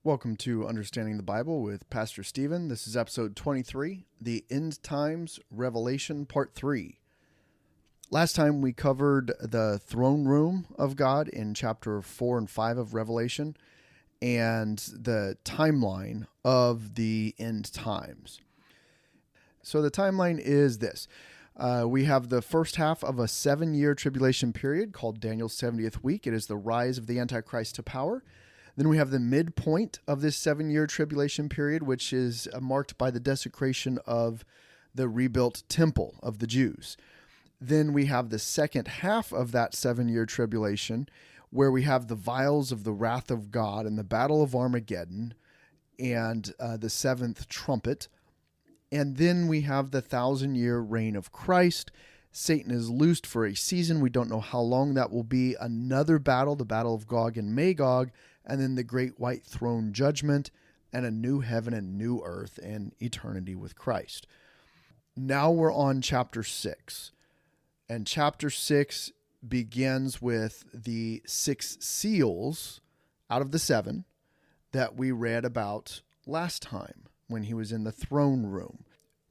Welcome to Understanding the Bible with Pastor Stephen. This is episode 23, the End Times Revelation Part 3. Last time we covered the throne room of God in chapter 4 and 5 of Revelation and the timeline of the end times. So the timeline is this. We have the first half of a 7-year tribulation period called Daniel's 70th week. It is the rise of the Antichrist to power. Then we have the midpoint of this 7-year tribulation period, which is marked by the desecration of the rebuilt temple of the Jews. Then we have the second half of that 7-year tribulation, where we have the vials of the wrath of God and the battle of Armageddon and the seventh trumpet. And then we have the 1,000-year reign of Christ. Satan is loosed for a season. We don't know how long that will be. Another battle, the battle of Gog and Magog, and then the great white throne judgment, and a new heaven and new earth and eternity with Christ. Now we're on chapter 6. And chapter 6 begins with the 6 seals out of the 7 that we read about last time when he was in the throne room.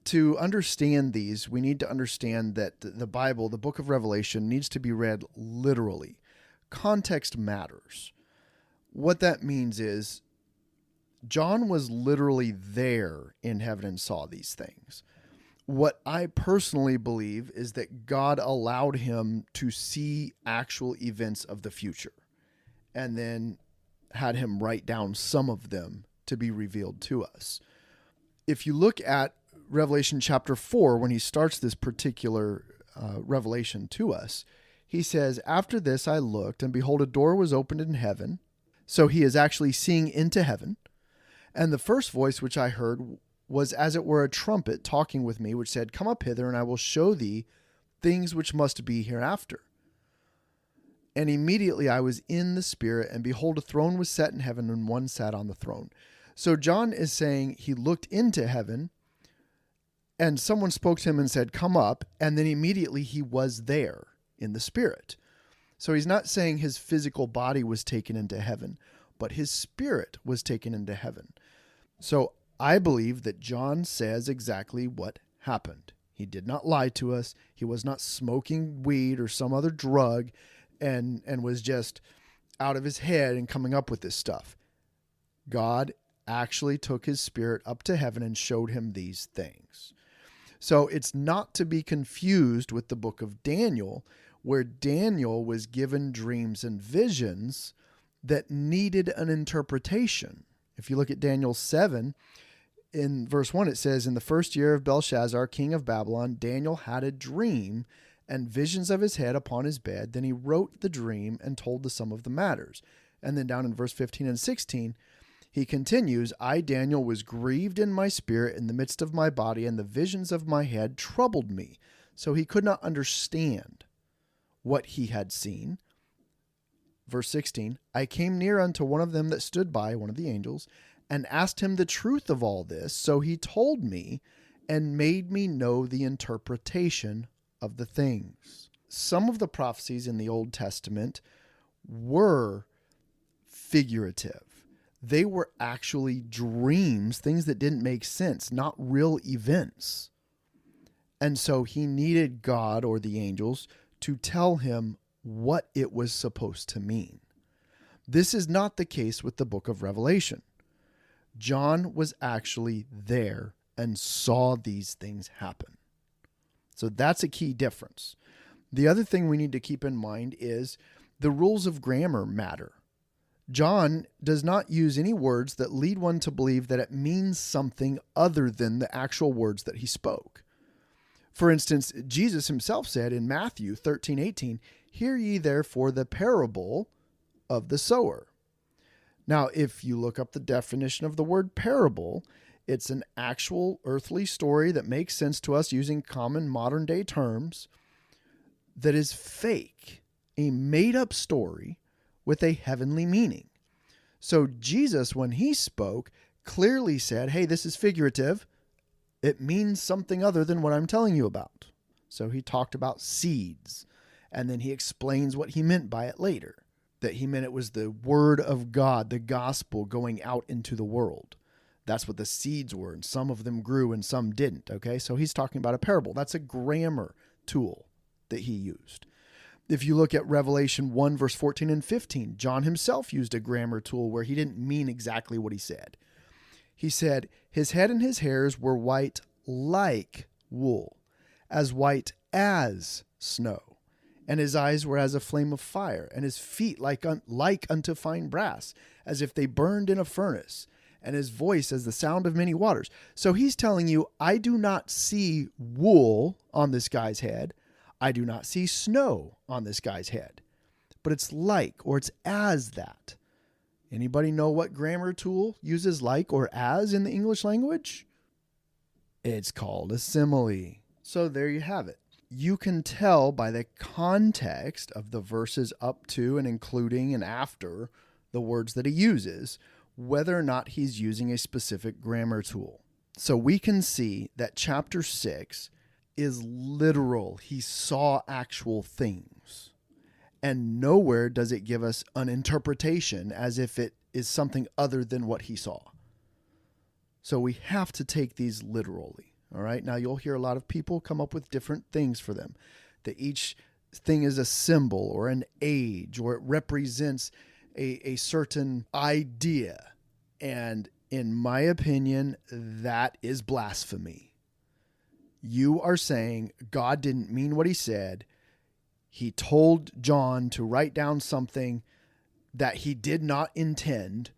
To understand these, we need to understand that the Bible, the book of Revelation, needs to be read literally. Context matters. What that means is John was literally there in heaven and saw these things. What I personally believe is that God allowed him to see actual events of the future and then had him write down some of them to be revealed to us. If you look at Revelation chapter 4, when he starts this particular revelation to us, he says, "After this I looked, and behold, a door was opened in heaven." So he is actually seeing into heaven. "And the first voice which I heard was as it were a trumpet talking with me, which said, Come up hither, and I will show thee things which must be hereafter. And immediately I was in the Spirit, and behold, a throne was set in heaven, and one sat on the throne." So John is saying he looked into heaven, and someone spoke to him and said, "Come up," and then immediately he was there in the Spirit. So he's not saying his physical body was taken into heaven, but his spirit was taken into heaven. So I believe that John says exactly what happened. He did not lie to us. He was not smoking weed or some other drug and was just out of his head and coming up with this stuff. God actually took his spirit up to heaven and showed him these things. So it's not to be confused with the book of Daniel, where Daniel was given dreams and visions that needed an interpretation. If you look at Daniel 7, in verse 1, it says, "In the first year of Belshazzar, king of Babylon, Daniel had a dream and visions of his head upon his bed. Then he wrote the dream and told the sum of the matters." And then down in verse 15 and 16, he continues, "I, Daniel, was grieved in my spirit in the midst of my body, and the visions of my head troubled me." So he could not understand what he had seen. Verse 16, "I came near unto one of them that stood by," one of the angels, "and asked him the truth of all this. So he told me and made me know the interpretation of the things." Some of the prophecies in the Old Testament were figurative. They were actually dreams, things that didn't make sense, not real events. And so he needed God or the angels to tell him what it was supposed to mean. This is not the case with the book of Revelation. John was actually there and saw these things happen. So that's a key difference. The other thing we need to keep in mind is the rules of grammar matter. John does not use any words that lead one to believe that it means something other than the actual words that he spoke. For instance, Jesus himself said in Matthew 13:18, "Hear ye therefore the parable of the sower." Now, if you look up the definition of the word parable, it's an actual earthly story that makes sense to us using common modern day terms that is fake, a made-up story with a heavenly meaning. So Jesus, when he spoke, clearly said, "Hey, this is figurative. It means something other than what I'm telling you about." So he talked about seeds, and then he explains what he meant by it later. that he meant it was the word of God, the gospel going out into the world. That's what the seeds were, and some of them grew and some didn't, okay? So he's talking about a parable. That's a grammar tool that he used. If you look at Revelation 1, verse 14 and 15, John himself used a grammar tool where he didn't mean exactly what he said. He said, his head and his hairs were white like wool, as white as snow. And his eyes were as a flame of fire, and his feet like unto fine brass, as if they burned in a furnace, and his voice as the sound of many waters. So he's telling you, I do not see wool on this guy's head. I do not see snow on this guy's head. But it's like, or it's as that. Anybody know what grammar tool uses like or as in the English language? It's called a simile. So there you have it. You can tell by the context of the verses up to and including and after the words that he uses, whether or not he's using a specific grammar tool. So we can see that chapter 6 is literal. He saw actual things. And nowhere does it give us an interpretation as if it is something other than what he saw. So we have to take these literally. All right. Now you'll hear a lot of people come up with different things for them, that each thing is a symbol or an age, or it represents a certain idea. And in my opinion, that is blasphemy. You are saying God didn't mean what he said. He told John to write down something that he did not intend,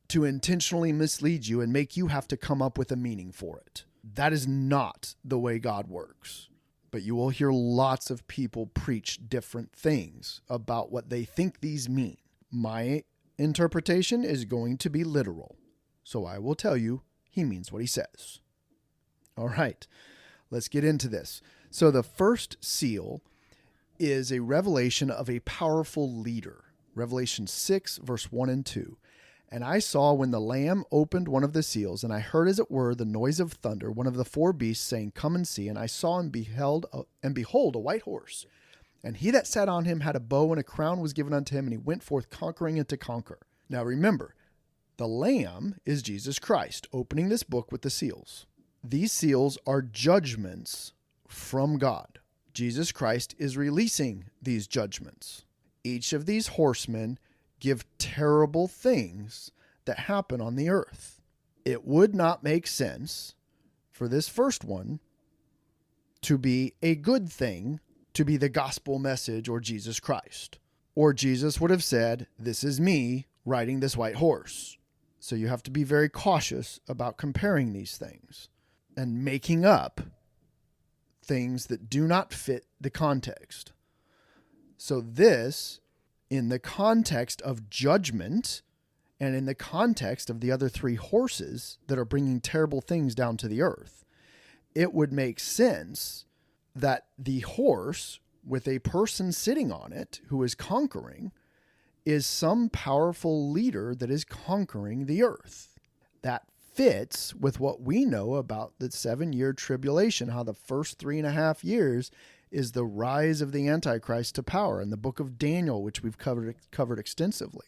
to intentionally mislead you and make you have to come up with a meaning for it. That is not the way God works. But you will hear lots of people preach different things about what they think these mean. My interpretation is going to be literal. So I will tell you, he means what he says. All right, let's get into this. So the first seal is a revelation of a powerful leader. Revelation 6, verse 1 and 2. And I saw when the Lamb opened one of the seals, and I heard as it were the noise of thunder, one of the four beasts saying, Come and see. And I saw and behold a white horse. And he that sat on him had a bow, and a crown was given unto him, and he went forth conquering and to conquer. Now remember, the Lamb is Jesus Christ, opening this book with the seals. These seals are judgments from God. Jesus Christ is releasing these judgments. Each of these horsemen give terrible things that happen on the earth. It would not make sense for this first one to be a good thing, to be the gospel message or Jesus Christ. Or Jesus would have said, this is me riding this white horse. So you have to be very cautious about comparing these things and making up things that do not fit the context. So this, in the context of judgment and in the context of the other three horses that are bringing terrible things down to the earth, it would make sense that the horse with a person sitting on it who is conquering is some powerful leader that is conquering the earth. That fits with what we know about the 7-year tribulation, how the first 3.5 years is the rise of the Antichrist to power in the book of Daniel, which we've covered extensively,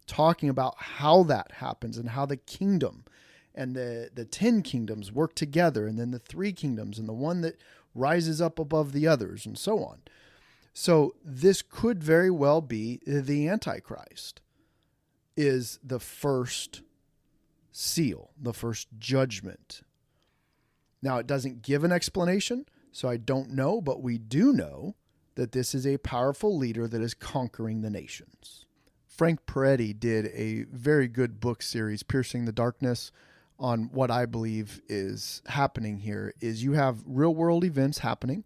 talking about how that happens and how the kingdom and the 10 kingdoms work together, and then the 3 kingdoms and the one that rises up above the others and so on. So this could very well be the Antichrist is the first seal, the first judgment. Now, it doesn't give an explanation, so I don't know, but we do know that this is a powerful leader that is conquering the nations. Frank Peretti did a very good book series, Piercing the Darkness, on what I believe is happening here is you have real world events happening,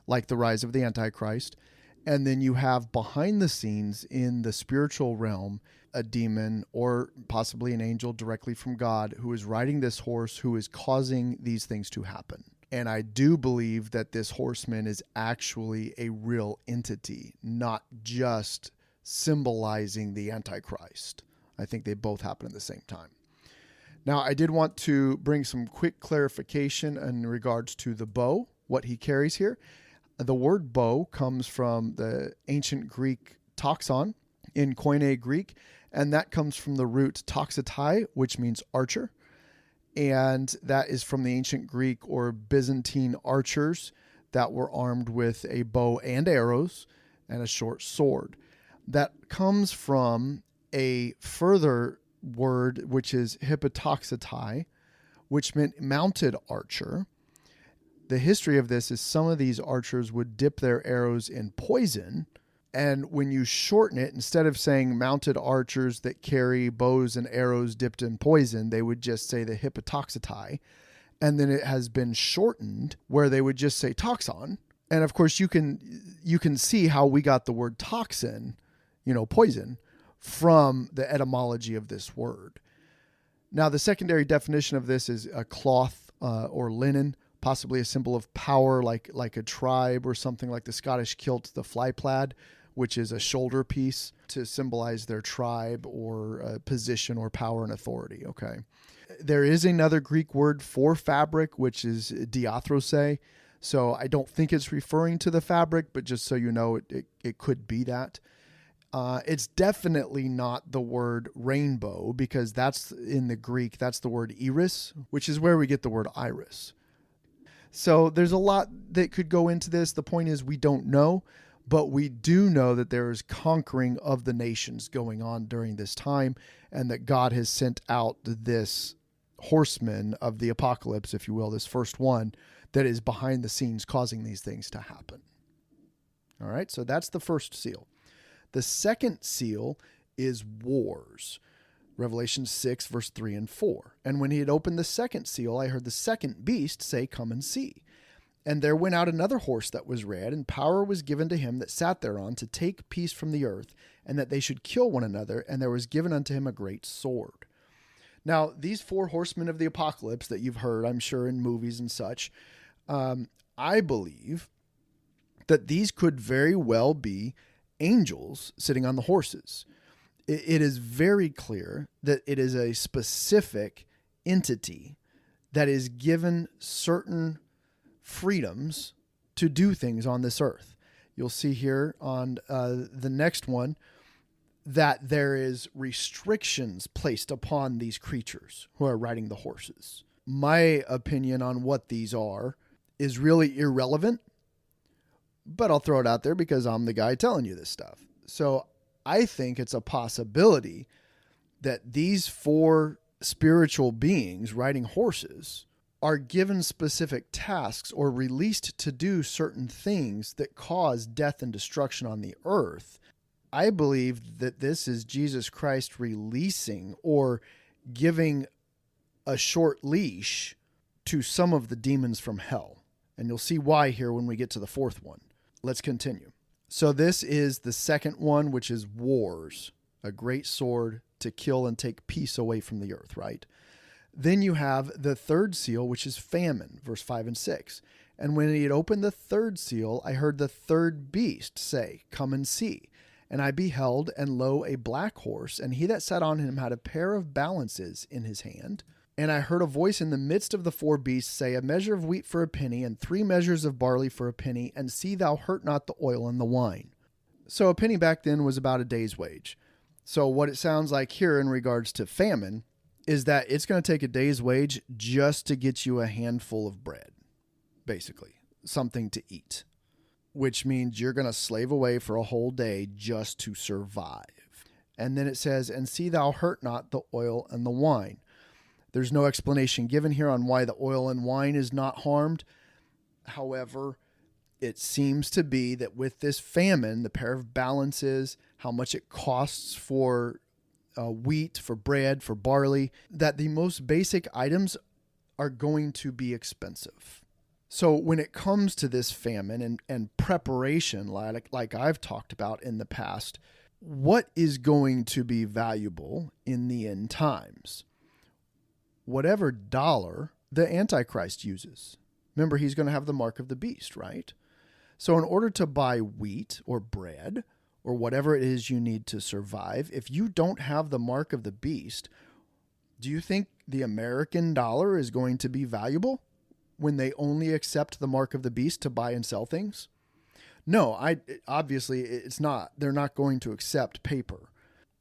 like the rise of the Antichrist, and then you have behind the scenes in the spiritual realm a demon or possibly an angel directly from God who is riding this horse who is causing these things to happen. And I do believe that this horseman is actually a real entity, not just symbolizing the Antichrist. I think they both happen at the same time. Now, I did want to bring some quick clarification in regards to the bow, what he carries here. The word bow comes from the ancient Greek toxon, in Koine Greek, and that comes from the root toxatai, which means archer. And that is from the ancient Greek or Byzantine archers that were armed with a bow and arrows and a short sword. That comes from a further word, which is hippotoxatai, which meant mounted archer. The history of this is some of these archers would dip their arrows in poison. And when you shorten it, instead of saying mounted archers that carry bows and arrows dipped in poison, they would just say the hippotoxatai. And then it has been shortened where they would just say toxon. And of course, you can see how we got the word toxin, poison, from the etymology of this word. Now, the secondary definition of this is a cloth or linen, possibly a symbol of power, like a tribe or something like the Scottish kilt, the flyplaid, which is a shoulder piece to symbolize their tribe or position or power and authority. Okay. There is another Greek word for fabric, which is diathrose. So I don't think it's referring to the fabric, but just so you know, it could be that. It's definitely not the word rainbow, because that's in the Greek, that's the word iris, which is where we get the word iris. So there's a lot that could go into this. The point is we don't know, but we do know that there is conquering of the nations going on during this time, and that God has sent out this horseman of the apocalypse, if you will, this first one that is behind the scenes causing these things to happen. All right, so that's the first seal. The second seal is wars. Revelation 6, verse 3 and 4. And when he had opened the second seal, I heard the second beast say, "Come and see." And there went out another horse that was red, and power was given to him that sat thereon to take peace from the earth, and that they should kill one another, and there was given unto him a great sword. Now, these four horsemen of the apocalypse that you've heard, I'm sure, in movies and such, I believe that these could very well be angels sitting on the horses. It is very clear that it is a specific entity that is given certain freedoms to do things on this earth. You'll see here on the next one that there is restrictions placed upon these creatures who are riding the horses. My opinion on what these are is really irrelevant, but I'll throw it out there because I'm the guy telling you this stuff. So I think it's a possibility that these four spiritual beings riding horses are given specific tasks or released to do certain things that cause death and destruction on the earth. I believe that this is Jesus Christ releasing or giving a short leash to some of the demons from hell. And you'll see why here when we get to the fourth one. Let's continue. So this is the second one, which is wars, a great sword to kill and take peace away from the earth, right? Then you have the third seal, which is famine, verse 5 and 6. And when he had opened the third seal, I heard the third beast say, "Come and see." And I beheld, and lo, a black horse, and he that sat on him had a pair of balances in his hand. And I heard a voice in the midst of the four beasts say, "A measure of wheat for a penny, and 3 measures of barley for a penny, and see thou hurt not the oil and the wine." So a penny back then was about a day's wage. So what it sounds like here in regards to famine is that it's going to take a day's wage just to get you a handful of bread, basically, something to eat, which means you're going to slave away for a whole day just to survive. And then it says, "And see thou hurt not the oil and the wine." There's no explanation given here on why the oil and wine is not harmed. However, it seems to be that with this famine, the pair of balances, how much it costs for wheat, for bread, for barley, that the most basic items are going to be expensive. So when it comes to this famine and preparation, like I've talked about in the past, what is going to be valuable in the end times? Whatever dollar the Antichrist uses. Remember, he's going to have the mark of the beast, right? So in order to buy wheat or bread or whatever it is you need to survive, if you don't have the mark of the beast, do you think the American dollar is going to be valuable when they only accept the mark of the beast to buy and sell things? No, obviously it's not. They're not going to accept paper.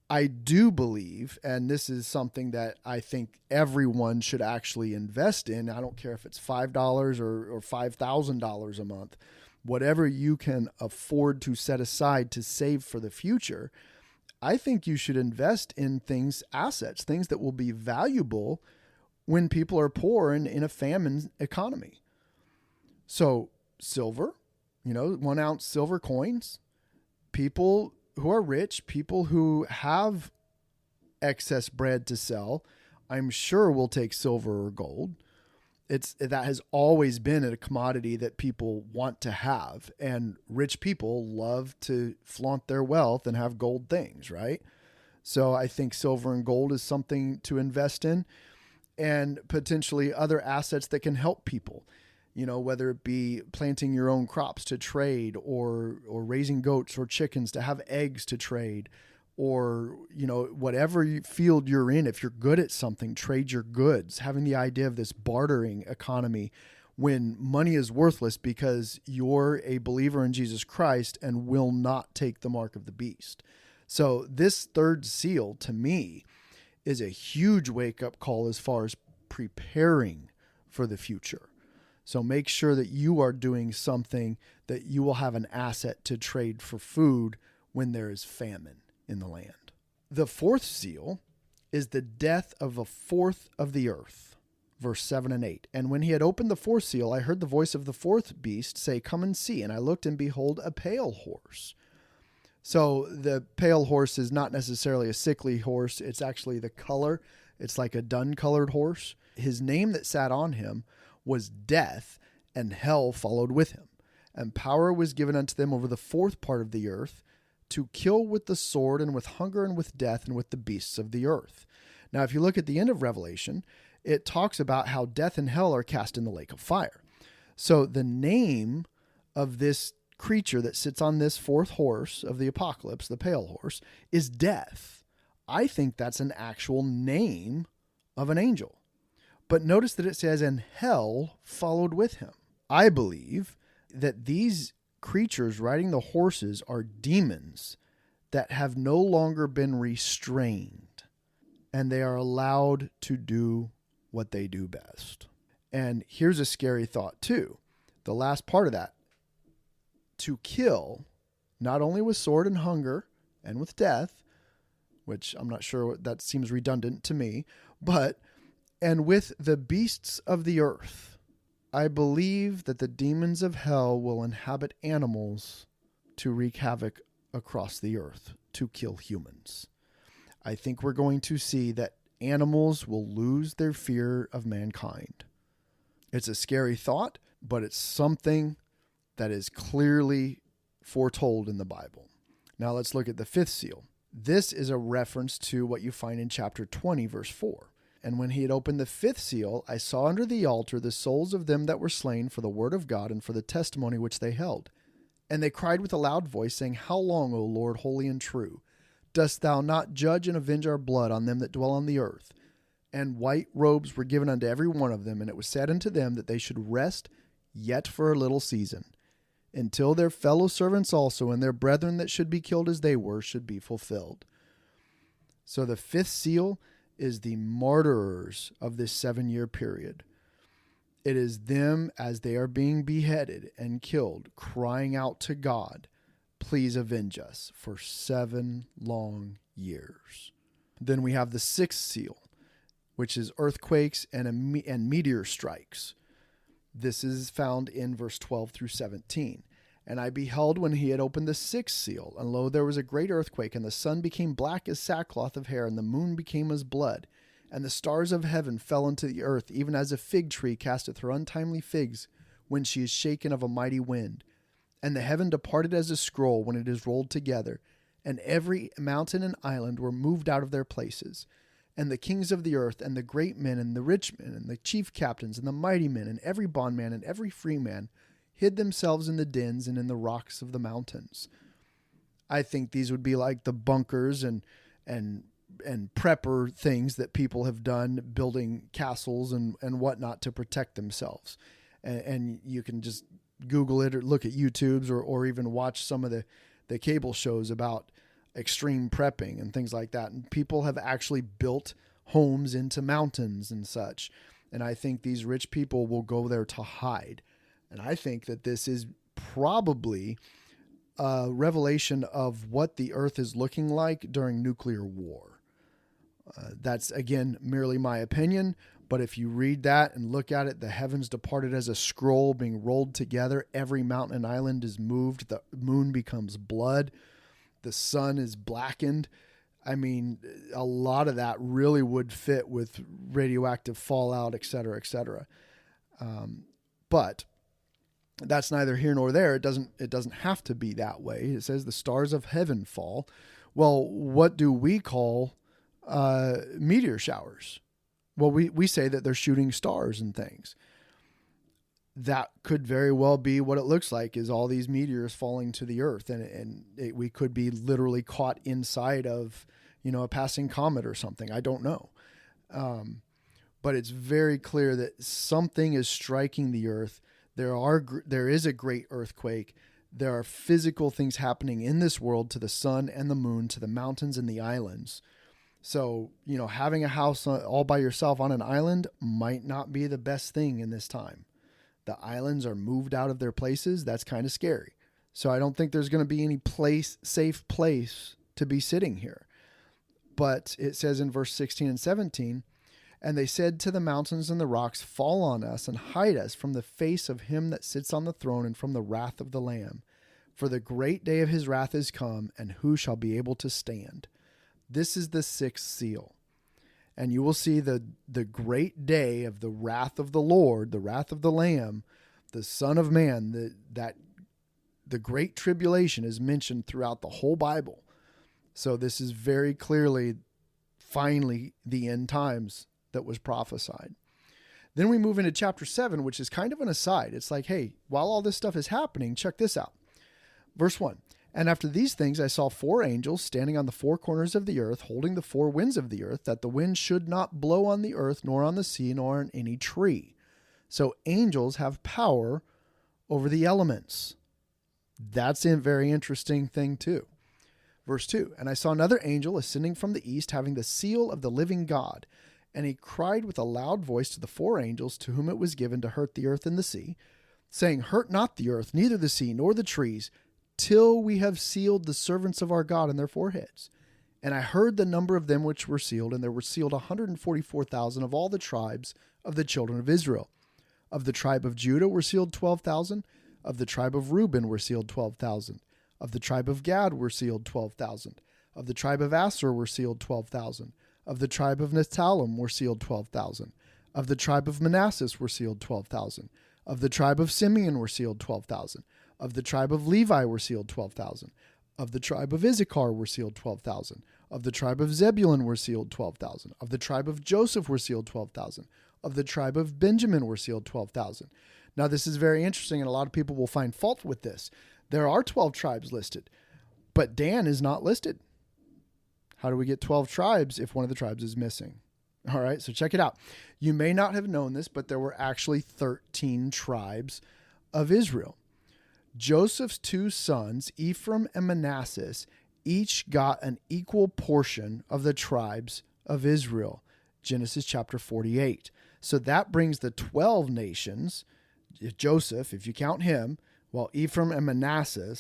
I do believe, and this is something that I think everyone should actually invest in. I don't care if it's $5 or $5,000 a month, whatever you can afford to set aside to save for the future. I think you should invest in assets, things that will be valuable when people are poor and in a famine economy. So silver, 1 ounce silver coins, people who are rich, people who have excess bread to sell, I'm sure will take silver or gold. That has always been a commodity that people want to have, and rich people love to flaunt their wealth and have gold things, right? So I think silver and gold is something to invest in, and potentially other assets that can help people. Whether it be planting your own crops to trade, or raising goats or chickens to have eggs to trade, or, whatever field you're in, if you're good at something, trade your goods. Having the idea of this bartering economy when money is worthless because you're a believer in Jesus Christ and will not take the mark of the beast. So this third seal, to me, is a huge wake-up call as far as preparing for the future. So make sure that you are doing something that you will have an asset to trade for food when there is famine in the land. The fourth seal is the death of a fourth of the earth. Verse 7 and 8. And when he had opened the fourth seal, I heard the voice of the fourth beast say, "Come and see." And I looked, and behold, a pale horse. So the pale horse is not necessarily a sickly horse. It's actually the color. It's like a dun-colored horse. His name that sat on him was Death, and hell followed with him. And power was given unto them over the fourth part of the earth, to kill with the sword, and with hunger, and with death, and with the beasts of the earth. Now, if you look at the end of Revelation, it talks about how death and hell are cast in the lake of fire. So the name of this creature that sits on this fourth horse of the apocalypse, the pale horse, is Death. I think that's an actual name of an angel. But notice that it says, and hell followed with him. I believe that these creatures riding the horses are demons that have no longer been restrained, and they are allowed to do what they do best. And here's a scary thought too. The last part of that, to kill, not only with sword and hunger and with death, which I'm not sure, that seems redundant to me, and with the beasts of the earth. I believe that the demons of hell will inhabit animals to wreak havoc across the earth, to kill humans. I think we're going to see that animals will lose their fear of mankind. It's a scary thought, but it's something that is clearly foretold in the Bible. Now let's look at the fifth seal. This is a reference to what you find in chapter 20, verse 4. And when he had opened the fifth seal, I saw under the altar the souls of them that were slain for the word of God and for the testimony which they held. And they cried with a loud voice, saying, How long, O Lord, holy and true, dost thou not judge and avenge our blood on them that dwell on the earth? And white robes were given unto every one of them, and it was said unto them that they should rest yet for a little season, until their fellow servants also and their brethren that should be killed as they were should be fulfilled. So the fifth seal is the martyrers of this 7-year period. It is them as they are being beheaded and killed, crying out to God, please avenge us, for 7 long years. Then we have the sixth seal, which is earthquakes and meteor strikes. This is found in verse 12 through 17. And I beheld when he had opened the sixth seal, and lo, there was a great earthquake, and the sun became black as sackcloth of hair, and the moon became as blood, and the stars of heaven fell into the earth, even as a fig tree casteth her untimely figs when she is shaken of a mighty wind. And the heaven departed as a scroll when it is rolled together, and every mountain and island were moved out of their places. And the kings of the earth, and the great men, and the rich men, and the chief captains, and the mighty men, and every bondman, and every free man, hid themselves in the dens and in the rocks of the mountains. I think these would be like the bunkers and prepper things that people have done, building castles and whatnot to protect themselves. And you can just Google it or look at YouTube's or even watch some of the cable shows about extreme prepping and things like that. And people have actually built homes into mountains and such. And I think these rich people will go there to hide. And I think that this is probably a revelation of what the earth is looking like during nuclear war. That's, again, merely my opinion. But if you read that and look at it, the heavens departed as a scroll being rolled together. Every mountain and island is moved. The moon becomes blood. The sun is blackened. I mean, a lot of that really would fit with radioactive fallout, et cetera, et cetera. But that's neither here nor there. It doesn't have to be that way. It says the stars of heaven fall. Well, what do we call meteor showers? Well, we say that they're shooting stars and things. That could very well be what it looks like, is all these meteors falling to the earth. We could be literally caught inside of, a passing comet or something. I don't know. But it's very clear that something is striking the earth. There is a great earthquake. There are physical things happening in this world to the sun and the moon, to the mountains and the islands. So, having a house all by yourself on an island might not be the best thing in this time. The islands are moved out of their places. That's kind of scary. So I don't think there's going to be any safe place to be sitting here. But it says in verse 16 and 17, and they said to the mountains and the rocks, fall on us and hide us from the face of him that sits on the throne and from the wrath of the Lamb. For the great day of his wrath is come, and who shall be able to stand? This is the sixth seal. And you will see the great day of the wrath of the Lord, the wrath of the Lamb, the Son of Man. The great tribulation is mentioned throughout the whole Bible. So this is very clearly, finally, the end times that was prophesied. Then we move into chapter 7, which is kind of an aside. It's like, hey, while all this stuff is happening, check this out. Verse 1. And after these things, I saw 4 angels standing on the 4 corners of the earth, holding the 4 winds of the earth, that the wind should not blow on the earth, nor on the sea, nor on any tree. So angels have power over the elements. That's a very interesting thing too. Verse 2, and I saw another angel ascending from the east, having the seal of the living God. And he cried with a loud voice to the 4 angels to whom it was given to hurt the earth and the sea, saying, hurt not the earth, neither the sea, nor the trees, till we have sealed the servants of our God in their foreheads. And I heard the number of them which were sealed, and there were sealed 144,000 of all the tribes of the children of Israel. Of the tribe of Judah were sealed 12,000. Of the tribe of Reuben were sealed 12,000. Of the tribe of Gad were sealed 12,000. Of the tribe of Asher were sealed 12,000. Of the tribe of Naphtali were sealed 12,000. Of the tribe of Manasseh were sealed 12,000. Of the tribe of Simeon were sealed 12,000. Of the tribe of Levi were sealed 12,000. Of the tribe of Issachar were sealed 12,000. Of the tribe of Zebulun were sealed 12,000. Of the tribe of Joseph were sealed 12,000. Of the tribe of Benjamin were sealed 12,000. Now this is very interesting, and a lot of people will find fault with this. There are 12 tribes listed, but Dan is not listed. How do we get 12 tribes if one of the tribes is missing? All right, so check it out. You may not have known this, but there were actually 13 tribes of Israel. Joseph's 2 sons, Ephraim and Manasseh, each got an equal portion of the tribes of Israel. Genesis chapter 48. So that brings the 12 nations. Joseph, if you count him, while Ephraim and Manasseh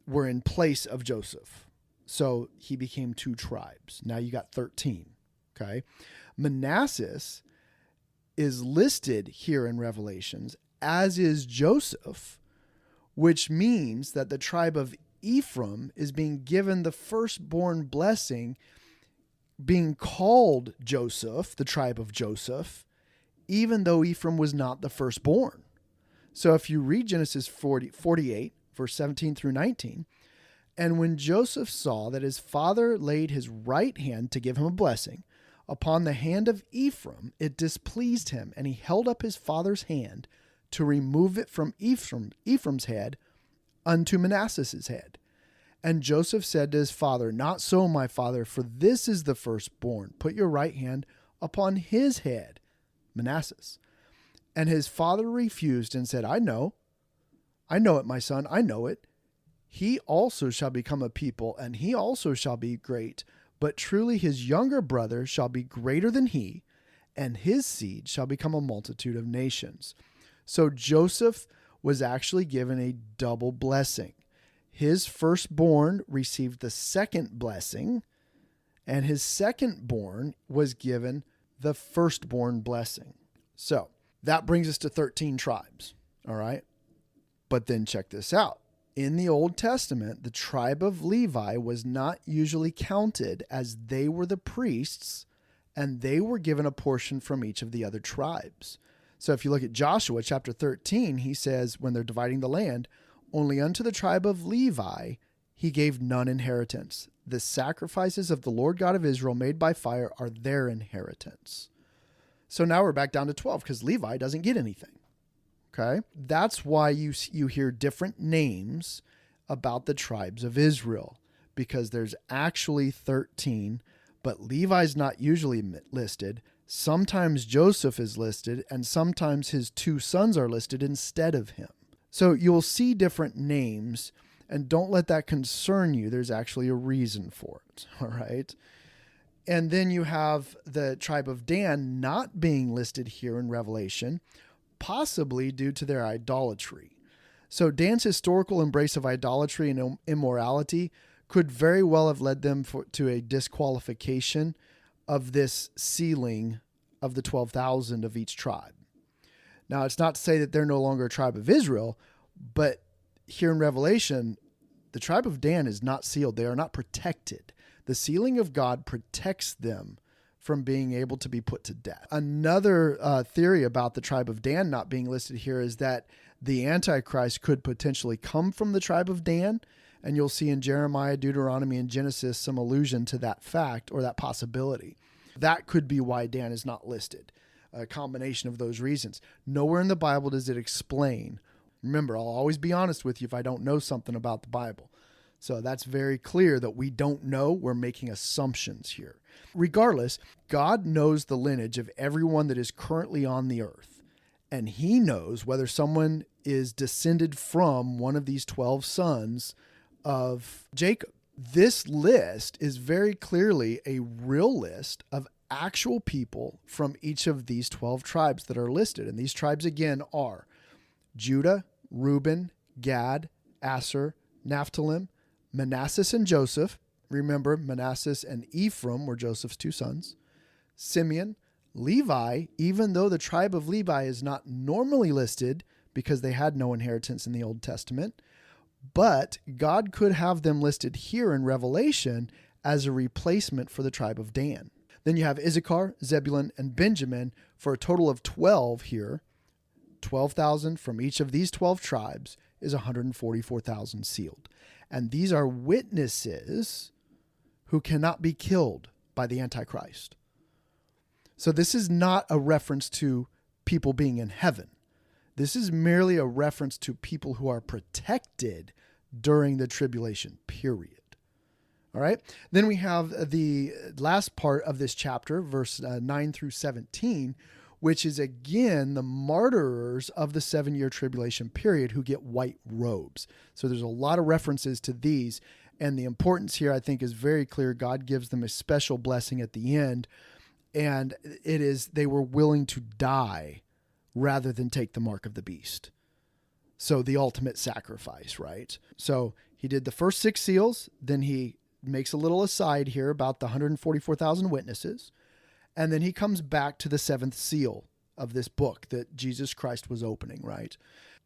were in place of Joseph. So he became 2 tribes. Now you got 13. Okay. Manasseh is listed here in Revelations, as is Joseph, which means that the tribe of Ephraim is being given the firstborn blessing, being called Joseph, the tribe of Joseph, even though Ephraim was not the firstborn. So if you read Genesis 48, verse 17 through 19, and when Joseph saw that his father laid his right hand to give him a blessing upon the hand of Ephraim, it displeased him, and he held up his father's hand to remove it from Ephraim's head unto Manasseh's head. And Joseph said to his father, not so, my father, for this is the firstborn. Put your right hand upon his head, Manasseh. And his father refused and said, I know, I know it, my son, I know it. He also shall become a people, and he also shall be great. But truly his younger brother shall be greater than he, and his seed shall become a multitude of nations. So Joseph was actually given a double blessing. His firstborn received the second blessing, and his secondborn was given the firstborn blessing. So that brings us to 13 tribes. All right. But then check this out. In the Old Testament, the tribe of Levi was not usually counted, as they were the priests and they were given a portion from each of the other tribes. So if you look at Joshua chapter 13, he says when they're dividing the land, only unto the tribe of Levi he gave none inheritance. The sacrifices of the Lord God of Israel made by fire are their inheritance. So now we're back down to 12 because Levi doesn't get anything. Okay, that's why you hear different names about the tribes of Israel, because there's actually 13, but Levi's not usually listed. Sometimes Joseph is listed, and sometimes his two sons are listed instead of him. So you'll see different names, and don't let that concern you. There's actually a reason for it, all right? And then you have the tribe of Dan not being listed here in Revelation, possibly due to their idolatry. So Dan's historical embrace of idolatry and immorality could very well have led them to a disqualification of this sealing of the 12,000 of each tribe. Now, it's not to say that they're no longer a tribe of Israel, but here in Revelation, the tribe of Dan is not sealed. They are not protected. The sealing of God protects them from being able to be put to death. Another theory about the tribe of Dan not being listed here is that the Antichrist could potentially come from the tribe of Dan, and you'll see in Jeremiah, Deuteronomy, and Genesis some allusion to that fact or that possibility. That could be why Dan is not listed, a combination of those reasons. Nowhere in the Bible does it explain. Remember, I'll always be honest with you if I don't know something about the Bible. So that's very clear that we don't know. We're making assumptions here. Regardless, God knows the lineage of everyone that is currently on the earth. And he knows whether someone is descended from one of these 12 sons of Jacob. This list is very clearly a real list of actual people from each of these 12 tribes that are listed. And these tribes, again, are Judah, Reuben, Gad, Asher, Naphtali, Manasseh and Joseph. Remember, Manasseh and Ephraim were Joseph's two sons. Simeon, Levi, even though the tribe of Levi is not normally listed because they had no inheritance in the Old Testament, but God could have them listed here in Revelation as a replacement for the tribe of Dan. Then you have Issachar, Zebulun, and Benjamin for a total of 12 here. 12,000 from each of these 12 tribes is 144,000 sealed. And these are witnesses who cannot be killed by the Antichrist. So this is not a reference to people being in heaven. This is merely a reference to people who are protected during the tribulation period. All right. Then we have the last part of this chapter, verse 9 through 17, which is again the martyrers of the 7-year tribulation period who get white robes. So there's a lot of references to these. And the importance here, I think, is very clear. God gives them a special blessing at the end. And it is they were willing to die rather than take the mark of the beast. So the ultimate sacrifice, right? So he did the first 6 seals. Then he makes a little aside here about the 144,000 witnesses. And then he comes back to the 7th seal of this book that Jesus Christ was opening, right?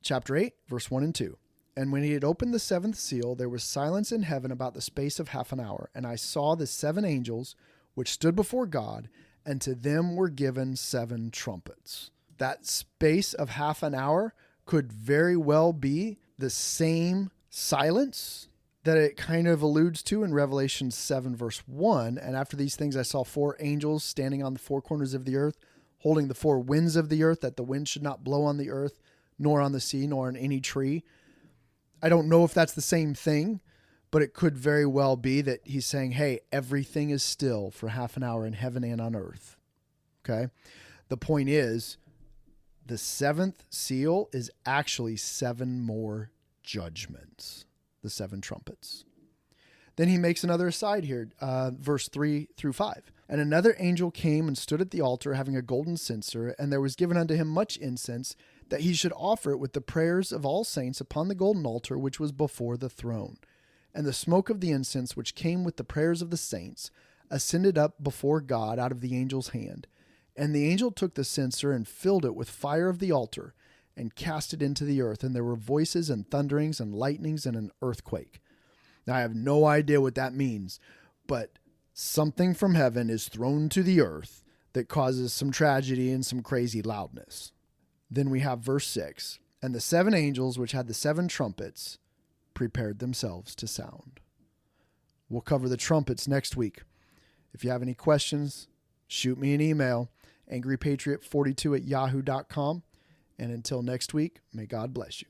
Chapter 8, verse 1 and 2. And when he had opened the 7th seal, there was silence in heaven about the space of half an hour. And I saw the 7 angels which stood before God, and to them were given 7 trumpets. That space of half an hour could very well be the same silence that it kind of alludes to in Revelation 7, verse 1. And after these things, I saw 4 angels standing on the 4 corners of the earth, holding the 4 winds of the earth, that the wind should not blow on the earth, nor on the sea, nor on any tree. I don't know if that's the same thing, but it could very well be that he's saying, hey, everything is still for half an hour in heaven and on earth. Okay? The point is, The seventh seal is actually 7 more judgments, the 7 trumpets. Then he makes another aside here, verse 3 through 5. And another angel came and stood at the altar having a golden censer, and there was given unto him much incense, that he should offer it with the prayers of all saints upon the golden altar which was before the throne. And the smoke of the incense which came with the prayers of the saints ascended up before God out of the angel's hand. And the angel took the censer and filled it with fire of the altar and cast it into the earth. And there were voices and thunderings and lightnings and an earthquake. Now, I have no idea what that means, but something from heaven is thrown to the earth that causes some tragedy and some crazy loudness. Then we have verse 6. And the 7 angels which had the 7 trumpets prepared themselves to sound. We'll cover the trumpets next week. If you have any questions, shoot me an email, angrypatriot42@yahoo.com. And until next week, may God bless you.